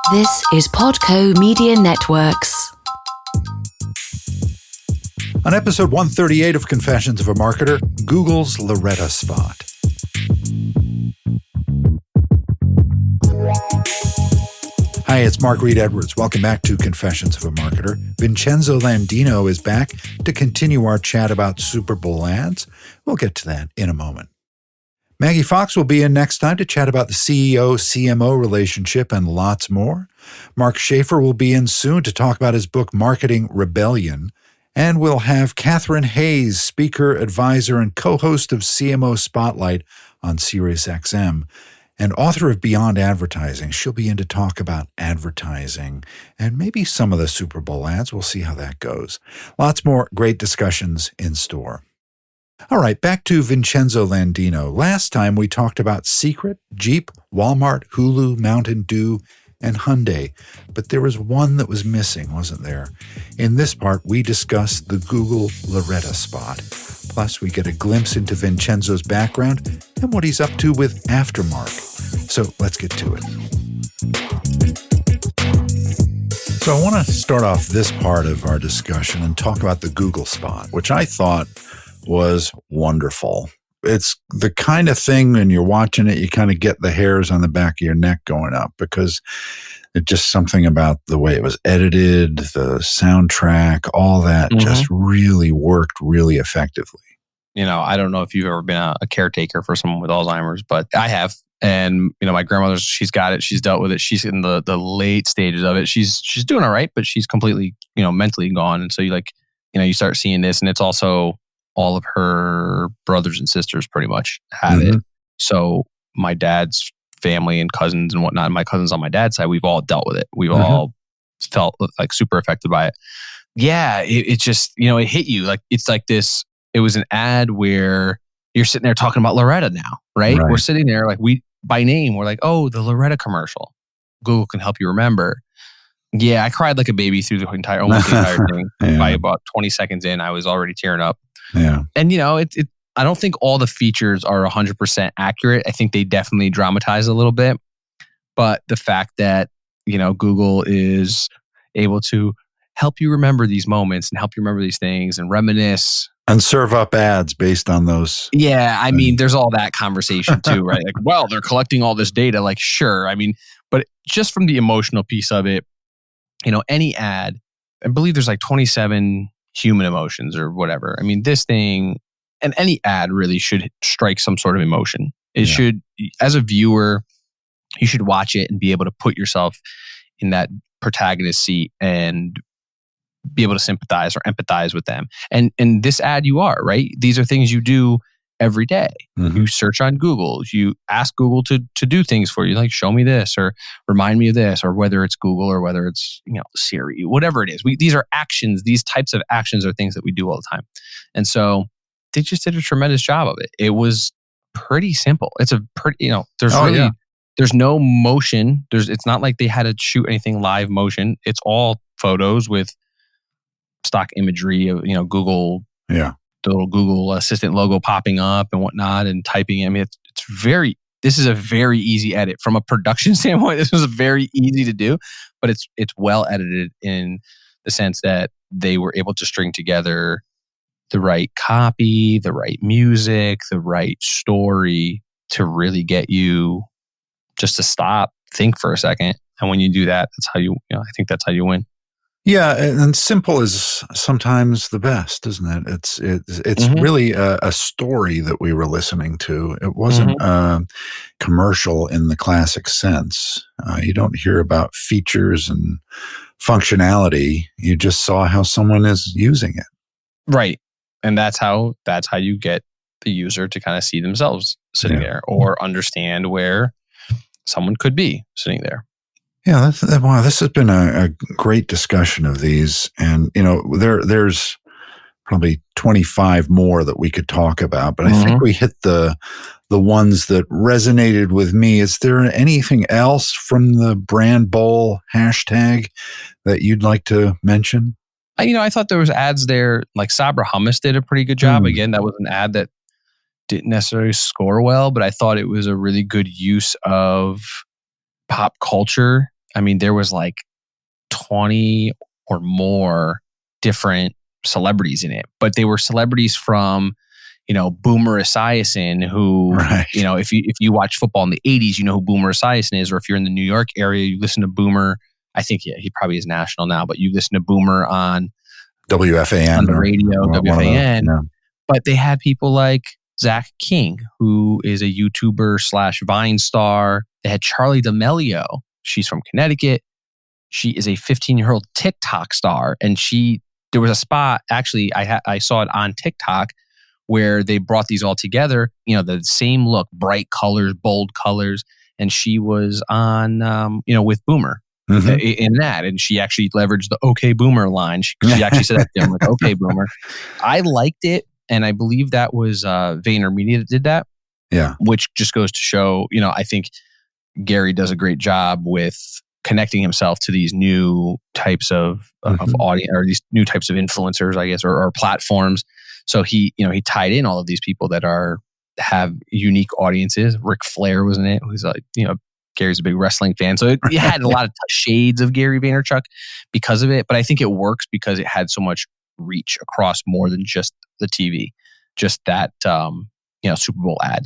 This is Podco Media Networks. On episode 138 of Confessions of a Marketer, Google's Loretta spot. Hi, it's Mark Reed Edwards. Welcome back to Confessions of a Marketer. Vincenzo Landino is back to continue our chat about Super Bowl ads. We'll get to that in a moment. Maggie Fox will be in next time to chat about the CEO-CMO relationship and lots more. Mark Schaefer will be in soon to talk about his book, Marketing Rebellion. And we'll have Catherine Hayes, speaker, advisor, and co-host of CMO Spotlight on SiriusXM, and author of Beyond Advertising. She'll be in to talk about advertising and maybe some of the Super Bowl ads. We'll see how that goes. Lots more great discussions in store. All right, back to Vincenzo Landino. Last time we talked about Secret, Jeep, Walmart, Hulu, Mountain Dew, and Hyundai, but there was one that was missing, wasn't there? In this part, we discuss the Google Loretta spot. Plus, we get a glimpse into Vincenzo's background and what he's up to with AFTERMARQ. So let's get to it. So I want to start off this part of our discussion and talk about the Google spot, which I thought was wonderful. It's the kind of thing when you're watching it, you kind of get the hairs on the back of your neck going up because it's just something about the way it was edited, the soundtrack, all that just really worked really effectively. You know, I don't know if you've ever been a caretaker for someone with Alzheimer's, but I have. And, you know, my grandmother, she's got it. She's dealt with it. She's in the late stages of it. She's doing all right, but she's completely, mentally gone. And so you start seeing this, and it's also all of her brothers and sisters pretty much have it. So my dad's family and cousins and whatnot, my cousins on my dad's side, we've all dealt with it. We've all felt like super affected by it. Yeah, it just, it hit you. Like, it's like this, it was an ad where you're sitting there talking about Loretta now, right? We're sitting there like by name, we're like, oh, the Loretta commercial. Google can help you remember. Yeah, I cried like a baby through almost the entire thing. By about 20 seconds in, I was already tearing up. Yeah. And, I don't think all the features are 100% accurate. I think they definitely dramatize a little bit. But the fact that, Google is able to help you remember these moments and help you remember these things and reminisce. And serve up ads based on those. Yeah. I mean, there's all that conversation too, right? Like, well, they're collecting all this data. Like, sure. I mean, but just from the emotional piece of it, any ad, I believe there's like 27 human emotions or whatever. I mean, this thing and any ad really should strike some sort of emotion. It should, as a viewer, you should watch it and be able to put yourself in that protagonist seat and be able to sympathize or empathize with them. And this ad, you are, right? These are things you do every day. You search on Google, you ask Google to do things for you, like show me this or remind me of this, or whether it's Google or whether it's Siri, whatever it is. These are actions. These types of actions are things that we do all the time. And so they just did a tremendous job of it. It was pretty simple. It's a pretty, there's no motion. It's not like they had to shoot anything live motion. It's all photos with stock imagery of Google. Yeah. The little Google Assistant logo popping up and whatnot and typing. I mean, this is a very easy edit from a production standpoint. This was very easy to do, but it's well edited in the sense that they were able to string together the right copy, the right music, the right story to really get you just to stop, think for a second. And when you do that, that's how I think that's how you win. Yeah, and simple is sometimes the best, isn't it? It's really a story that we were listening to. It wasn't commercial in the classic sense. You don't hear about features and functionality. You just saw how someone is using it. Right. And that's how you get the user to kind of see themselves sitting there or understand where someone could be sitting there. Yeah, wow, this has been a great discussion of these. And, there's probably 25 more that we could talk about, but I think we hit the ones that resonated with me. Is there anything else from the Brand Bowl hashtag that you'd like to mention? I thought there was ads there, like Sabra Hummus did a pretty good job. Again, that was an ad that didn't necessarily score well, but I thought it was a really good use of pop culture I mean, there was like 20 or more different celebrities in it, but they were celebrities from, Boomer Esiason, who, Right. if you watch football in the 80s, you know who Boomer Esiason is, or if you're in the New York area, you listen to Boomer. I think he probably is national now, but you listen to Boomer on WFAN. on the radio, WFAN. Yeah. But they had people like Zach King, who is a YouTuber / Vine star. They had Charlie D'Amelio. She's from Connecticut. She is a 15-year-old TikTok star. And there was a spot, actually, I saw it on TikTok, where they brought these all together, the same look, bright colors, bold colors. And she was on, with Boomer. Mm-hmm. In that, and she actually leveraged the "Okay Boomer" line. She actually said that to him, like "Okay Boomer." I liked it, and I believe that was VaynerMedia that did that. Yeah, which just goes to show, I think Gary does a great job with connecting himself to these new types of audience, or these new types of influencers, I guess, or platforms. So he tied in all of these people that have unique audiences. Ric Flair was in it, who's like, Gary's a big wrestling fan. So it had a lot of shades of Gary Vaynerchuk because of it. But I think it works because it had so much reach across more than just the TV, just that, Super Bowl ad.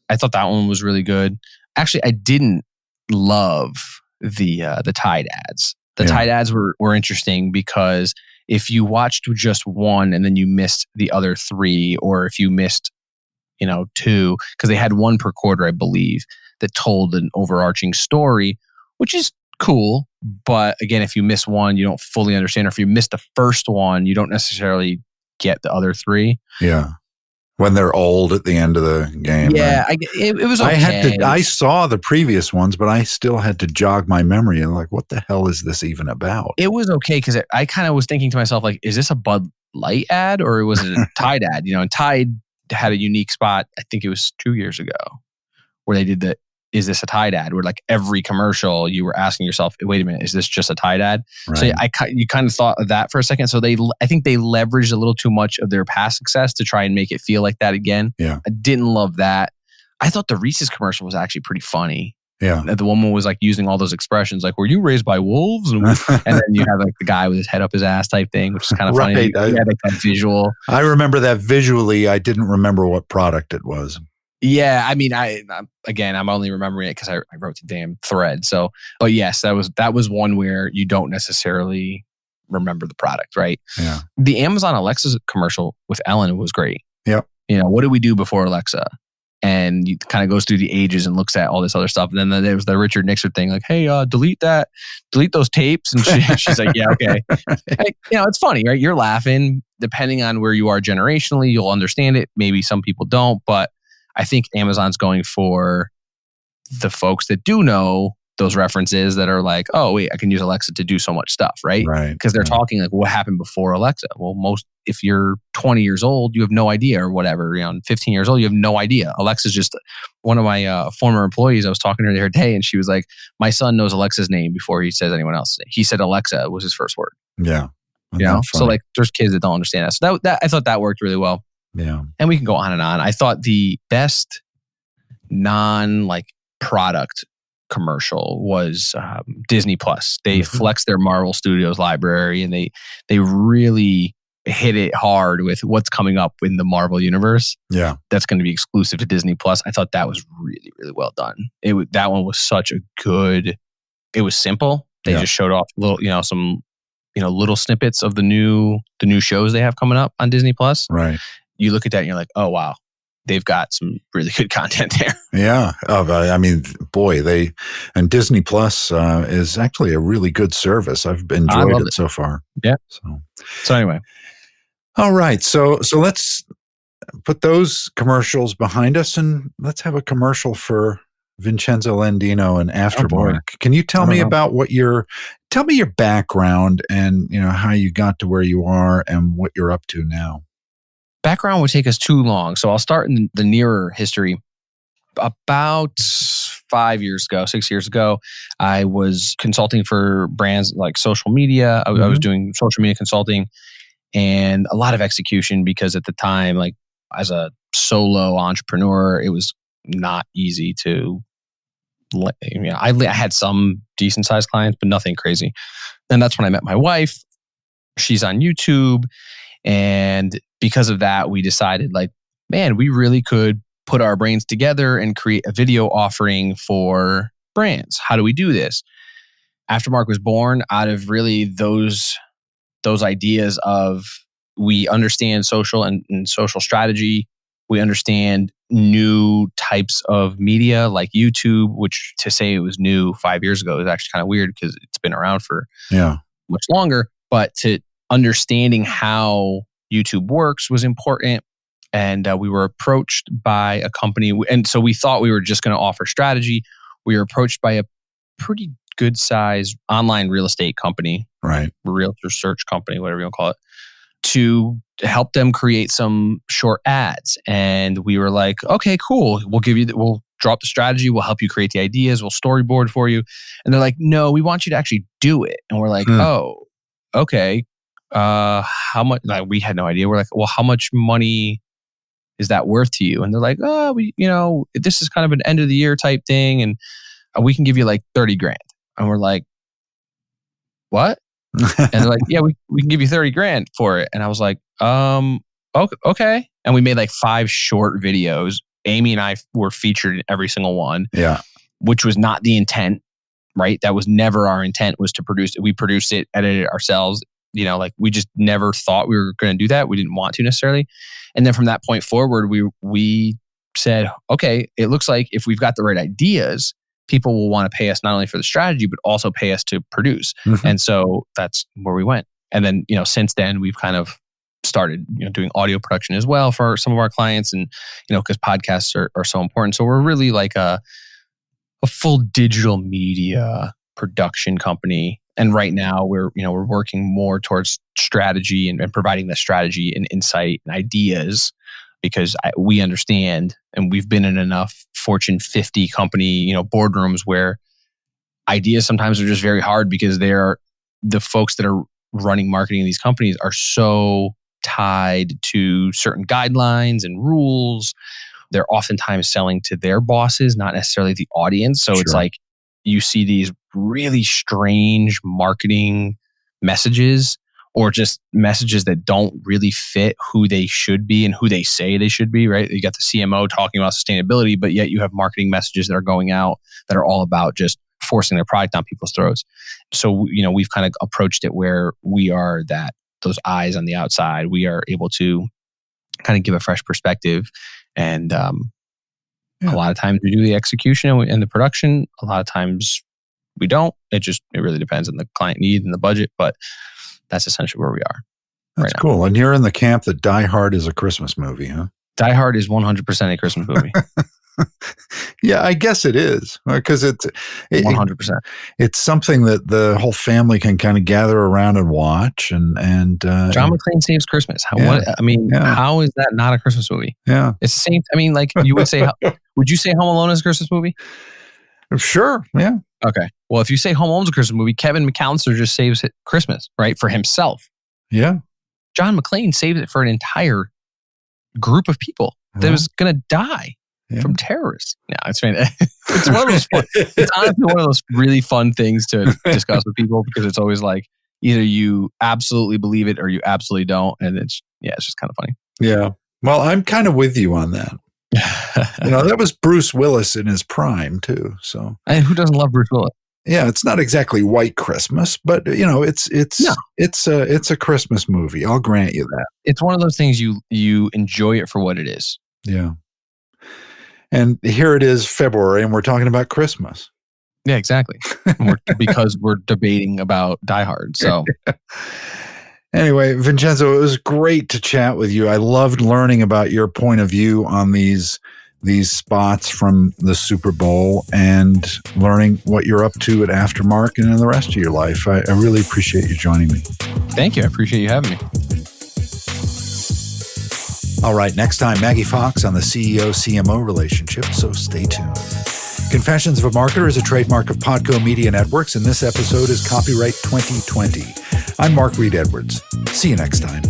I thought that one was really good. Actually, I didn't love the Tide ads. The Tide ads were interesting because if you watched just one and then you missed the other three, or if you missed, two, because they had one per quarter, I believe, that told an overarching story, which is cool. But again, if you miss one, you don't fully understand. Or if you miss the first one, you don't necessarily get the other three. Yeah. When they're old at the end of the game. Yeah, right? it was okay. I saw the previous ones, but I still had to jog my memory and like, what the hell is this even about? It was okay because I kind of was thinking to myself, like, is this a Bud Light ad or was it a Tide ad? And Tide had a unique spot, I think it was 2 years ago, where they did is this a Tide ad? Where like every commercial you were asking yourself, wait a minute, is this just a Tide ad? Right. So you kind of thought of that for a second. So I think they leveraged a little too much of their past success to try and make it feel like that again. Yeah. I didn't love that. I thought the Reese's commercial was actually pretty funny. Yeah. The woman was like using all those expressions, like, were you raised by wolves? And then you have like the guy with his head up his ass type thing, which is kind of funny. Right. You had like that visual. I remember that visually. I didn't remember what product it was. Yeah, I mean, I'm only remembering it because I wrote the damn thread. So, but yes, that was one where you don't necessarily remember the product, right? Yeah. The Amazon Alexa commercial with Ellen was great. Yep. What did we do before Alexa? And it kind of goes through the ages and looks at all this other stuff. And then there was the Richard Nixon thing, like, hey, delete those tapes. And she's like, yeah, okay. It's funny, right? You're laughing. Depending on where you are generationally, you'll understand it. Maybe some people don't, but I think Amazon's going for the folks that do know those references that are like, oh, wait, I can use Alexa to do so much stuff, right? Right. Because they're talking like, what happened before Alexa? Well, if you're 20 years old, you have no idea, or whatever. 15 years old, you have no idea. Alexa's just one of my former employees. I was talking to her the other day, and she was like, my son knows Alexa's name before he says anyone else's name. He said Alexa was his first word. Yeah. So like, there's kids that don't understand that. So that I thought that worked really well. Yeah. And we can go on and on. I thought the best product commercial was Disney Plus. They flexed their Marvel Studios library, and they really hit it hard with what's coming up in the Marvel universe. Yeah. That's going to be exclusive to Disney Plus. I thought that was really, really well done. That one was it was simple. They just showed off some little snippets of the new shows they have coming up on Disney Plus. Right. You look at that and you're like, oh, wow, they've got some really good content there. Yeah. I mean, boy, and Disney Plus is actually a really good service. I've enjoyed it so far. Yeah. So anyway. All right. So let's put those commercials behind us and let's have a commercial for Vincenzo Landino and AFTERMARQ. Can you tell me about tell me your background and, how you got to where you are and what you're up to now? Background would take us too long. So I'll start in the nearer history. About 6 years ago, I was consulting for brands like social media. I was doing social media consulting and a lot of execution because at the time, like as a solo entrepreneur, it was not easy to I had some decent sized clients, but nothing crazy. And that's when I met my wife. She's on YouTube. And because of that, we decided like, man, we really could put our brains together and create a video offering for brands. How do we do this? AFTERMARQ was born out of really those ideas of we understand social and social strategy. We understand new types of media like YouTube, which to say it was new 5 years ago is actually kind of weird because it's been around for much longer. But to understanding how YouTube works was important. And we were approached by a company. And so we thought we were just going to offer strategy. We were approached by a pretty good size online real estate company, right? Realtor search company, whatever you want to call it, to help them create some short ads. And we were like, okay, cool. We'll drop the strategy. We'll help you create the ideas. We'll storyboard for you. And they're like, no, we want you to actually do it. And we're like, oh, okay. How much? Like, we had no idea. We're like, well, how much money is that worth to you? And they're like, oh, this is kind of an end of the year type thing. And we can give you like 30 grand. And we're like, what? And they're like, yeah, we can give you 30 grand for it. And I was like, okay. And we made like 5 short videos. Amy and I were featured in every single one. Yeah. Which was not the intent, right? That was never our intent, was to produce it. We produced it, edited it ourselves. Like we just never thought we were going to do that. We didn't want to necessarily. And then from that point forward, we said, okay, it looks like if we've got the right ideas, people will want to pay us not only for the strategy, but also pay us to produce. Mm-hmm. And so that's where we went. And then, since then we've kind of started, doing audio production as well for some of our clients. And, because podcasts are so important. So we're really like a full digital media production company. And right now we're working more towards strategy and providing the strategy and insight and ideas, because we understand, and we've been in enough Fortune 50 company, boardrooms where ideas sometimes are just very hard because the folks that are running marketing in these companies are so tied to certain guidelines and rules. They're oftentimes selling to their bosses, not necessarily the audience. So It's like you see these really strange marketing messages, or just messages that don't really fit who they should be and who they say they should be, right? You got the CMO talking about sustainability, but yet you have marketing messages that are going out that are all about just forcing their product down people's throats. So, we've kind of approached it where we are those eyes on the outside. We are able to kind of give a fresh perspective. And a lot of times we do the execution and the production. A lot of times we don't. It really depends on the client need and the budget, but that's essentially where we are. That's cool. And you're in the camp that Die Hard is a Christmas movie, huh? Die Hard is 100% a Christmas movie. Yeah, I guess it is, because it's 100%. It's something that the whole family can kind of gather around and watch. And John McClane Saves Christmas. How is that not a Christmas movie? Yeah, it's the same. I mean, like you would say, would you say Home Alone is a Christmas movie? Sure. Yeah. Okay. Well, if you say Home Alone's a Christmas movie, Kevin McAllister just saves Christmas, right, for himself. Yeah. John McClane saves it for an entire group of people that was going to die from terrorists. No, it's one of those. It's honestly one of those really fun things to discuss with people, because it's always like either you absolutely believe it or you absolutely don't, and it's just kind of funny. Yeah. Well, I'm kind of with you on that. That was Bruce Willis in his prime too. So, and who doesn't love Bruce Willis? Yeah, it's not exactly White Christmas, but it's a Christmas movie. I'll grant you that. It's one of those things you enjoy it for what it is. Yeah. And here it is, February, and we're talking about Christmas. Yeah, exactly. Because we're debating about Die Hard. So. Anyway, Vincenzo, it was great to chat with you. I loved learning about your point of view on these spots from the Super Bowl, and learning what you're up to at AFTERMARQ and in the rest of your life. I really appreciate you joining me. Thank you. I appreciate you having me. All right, next time, Maggie Fox on the CEO-CMO relationship, so stay tuned. Confessions of a Marketer is a trademark of Podco Media Networks, and this episode is copyright 2020. I'm Mark Reed Edwards. See you next time.